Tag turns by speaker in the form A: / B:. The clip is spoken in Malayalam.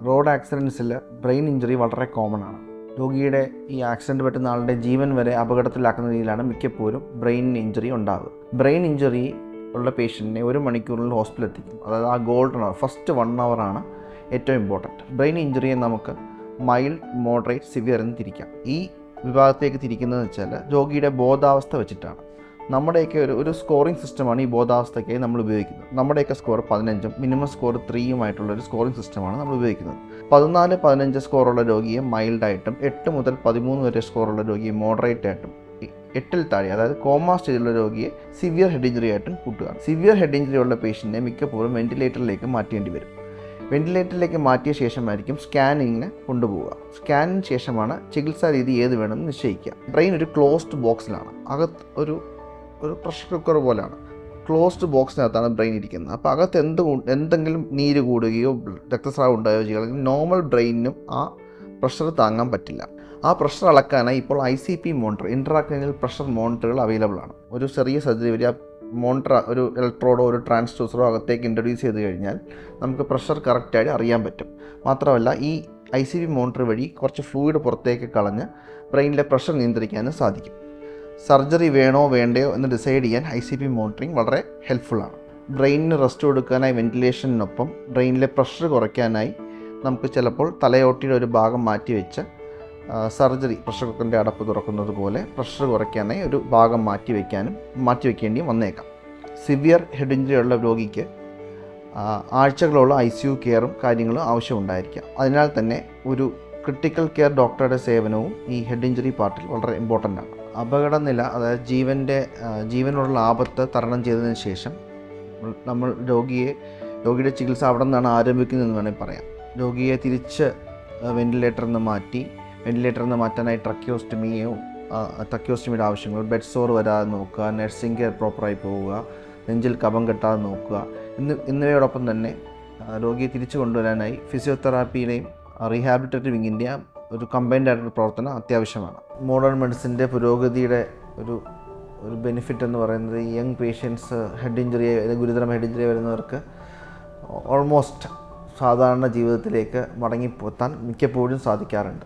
A: റോഡ് ആക്സിഡൻസിൽ ബ്രെയിൻ ഇഞ്ചുറി വളരെ കോമൺ ആണ്. രോഗിയുടെ ഈ ആക്സിഡൻറ്റ് പറ്റുന്ന ആളുടെ ജീവൻ വരെ അപകടത്തിലാക്കുന്ന രീതിയിലാണ് മിക്കപ്പോഴും ബ്രെയിൻ ഇഞ്ചുറി ഉണ്ടാകുക. ബ്രെയിൻ ഇഞ്ചുറി ഉള്ള പേഷ്യൻറ്റിനെ 1 മണിക്കൂറിൽ ഹോസ്പിറ്റലിൽ എത്തിക്കും. അതായത് ആ ഗോൾഡൻ അവർ, ഫസ്റ്റ് 1 hour ആണ് ഏറ്റവും ഇമ്പോർട്ടൻറ്റ്. ബ്രെയിൻ ഇഞ്ചുറിയെ നമുക്ക് മൈൽഡ്, മോഡറേറ്റ്, സിവിയർ എന്ന് തിരിക്കാം. ഈ വിഭാഗത്തേക്ക് തിരിക്കുന്നതെന്ന് വെച്ചാൽ രോഗിയുടെ ബോധാവസ്ഥ വെച്ചിട്ടാണ്. നമ്മുടെയൊക്കെ ഒരു സ്കോറിംഗ് സിസ്റ്റമാണ് ഈ ബോധാവസ്ഥയ്ക്കായി നമ്മൾ ഉപയോഗിക്കുന്നത്. നമ്മുടെയൊക്കെ സ്കോർ 15ഉം മിനിമം സ്കോർ 3യുമായിട്ടുള്ളൊരു സ്കോറിംഗ് സിസ്റ്റമാണ് നമ്മൾ ഉപയോഗിക്കുന്നത്. 14, 15 സ്കോറുള്ള രോഗിയെ മൈൽഡായിട്ടും 8 മുതൽ 13 വരെ സ്കോറുള്ള രോഗിയെ മോഡറേറ്റ് ആയിട്ടും 8ൽ താഴെ അതായത് കോമ സ്റ്റേജിലുള്ള രോഗിയെ സിവിയർ ഹെഡ് ഇഞ്ചുറി ആയിട്ടും കൂട്ടുക. സിവിയർ ഹെഡ് ഇഞ്ചുറി ഉള്ള പേഷ്യൻറ്റിനെ മിക്കപ്പോഴും വെന്റിലേറ്ററിലേക്ക് മാറ്റേണ്ടി വരും. വെന്റിലേറ്ററിലേക്ക് മാറ്റിയ ശേഷമായിരിക്കും സ്കാനിങ്ങിന് കൊണ്ടുപോവുക. സ്കാനിന് ശേഷമാണ് ചികിത്സാ രീതി ഏത് വേണമെന്ന് നിശ്ചയിക്കുക. ബ്രെയിൻ ഒരു ക്ലോസ്ഡ് ബോക്സിലാണ്. അകത്ത് ഒരു പ്രഷർ കുക്കർ പോലെയാണ്. ക്ലോസ്ഡ് ബോക്സിനകത്താണ് ബ്രെയിൻ ഇരിക്കുന്നത്. അപ്പോൾ അകത്ത് എന്തെങ്കിലും നീര് കൂടുകയോ രക്തസ്രാവം ഉണ്ടാവുകയോ ചെയ്യുകയാണെങ്കിൽ നോർമൽ ബ്രെയിനിനും ആ പ്രഷർ താങ്ങാൻ പറ്റില്ല. ആ പ്രഷർ അളക്കാനായി ഇപ്പോൾ ICP മോണിറ്റർ, ഇൻട്രാക്രൈനിയൽ പ്രഷർ മോണിറ്ററുകൾ അവൈലബിൾ ആണ്. ഒരു ചെറിയ സർജറി വരെ മോണിറ്റർ, ഒരു ഇലക്ട്രോഡോ ഒരു ട്രാൻസ്ഡ്യൂസറോ അകത്തേക്ക് ഇൻട്രൊഡ്യൂസ് ചെയ്ത് കഴിഞ്ഞാൽ നമുക്ക് പ്രഷർ കറക്റ്റായിട്ട് അറിയാൻ പറ്റും. മാത്രമല്ല ഈ ICP മോണിറ്റർ വഴി കുറച്ച് ഫ്ലൂയിഡ് പുറത്തേക്ക് കളഞ്ഞ് ബ്രെയിനിലെ പ്രഷർ നിയന്ത്രിക്കാനും സാധിക്കും. സർജറി വേണോ വേണ്ടയോ എന്ന് ഡിസൈഡ് ചെയ്യാൻ ICP മോണിറ്ററിങ് വളരെ ഹെൽപ്ഫുള്ളാണ്. ബ്രെയിനിന് റെസ്റ്റ് കൊടുക്കാനായി വെന്റിലേഷനൊപ്പം ബ്രെയിനിലെ പ്രഷർ കുറയ്ക്കാനായി നമുക്ക് ചിലപ്പോൾ തലയോട്ടിയുടെ ഒരു ഭാഗം മാറ്റിവെച്ച് സർജറി, പ്രഷർ കുക്കറിൻ്റെ അടപ്പ് തുറക്കുന്നത് പോലെ പ്രഷർ കുറയ്ക്കാനായി ഒരു ഭാഗം മാറ്റിവെക്കേണ്ടിയും വന്നേക്കാം. സിവിയർ ഹെഡ് ഇഞ്ചുറി ഉള്ള രോഗിക്ക് ആഴ്ചകളോളം ICU കെയറും കാര്യങ്ങളും ആവശ്യമുണ്ടായിരിക്കാം. അതിനാൽ തന്നെ ഒരു ക്രിട്ടിക്കൽ കെയർ ഡോക്ടറുടെ സേവനവും ഈ ഹെഡ് ഇഞ്ചുറി പാർട്ടിൽ വളരെ ഇമ്പോർട്ടൻ്റ് ആണ്. അപകടനില, അതായത് ജീവനുള്ള ആപത്ത് തരണം ചെയ്തതിന് ശേഷം നമ്മൾ രോഗിയുടെ ചികിത്സ അവിടെ നിന്നാണ് ആരംഭിക്കുന്നതെന്ന് വേണമെങ്കിൽ പറയാം. രോഗിയെ തിരിച്ച് വെന്റിലേറ്ററിൽ നിന്ന് മാറ്റാനായി ട്രക്കിയോസ്റ്റമിയുടെ ആവശ്യങ്ങൾ, ബെഡ് സോർ വരാതെ നോക്കുക, നഴ്സിംഗ് കെയർ പ്രോപ്പറായി പോവുക, നെഞ്ചിൽ കഫം കെട്ടാതെ നോക്കുക എന്നിവയോടൊപ്പം തന്നെ രോഗിയെ തിരിച്ചു കൊണ്ടുവരാനായി ഫിസിയോതെറാപ്പിയുടെയും റീഹാബിലിറ്റേറ്റീവ് വിങ്ങിൻ്റെ ഒരു കമ്പൈൻഡ് ആയിട്ടുള്ള പ്രവർത്തനം അത്യാവശ്യമാണ്. മോഡേൺ മെഡിസിൻ്റെ പുരോഗതിയുടെ ഒരു ബെനിഫിറ്റ് എന്ന് പറയുന്നത് യങ് പേഷ്യൻസ് ഗുരുതരം ഹെഡ് ഇഞ്ചുറി വരുന്നവർക്ക് ഓൾമോസ്റ്റ് സാധാരണ ജീവിതത്തിലേക്ക് മടങ്ങിപ്പോത്താൻ മിക്കപ്പോഴും സാധിക്കാറുണ്ട്.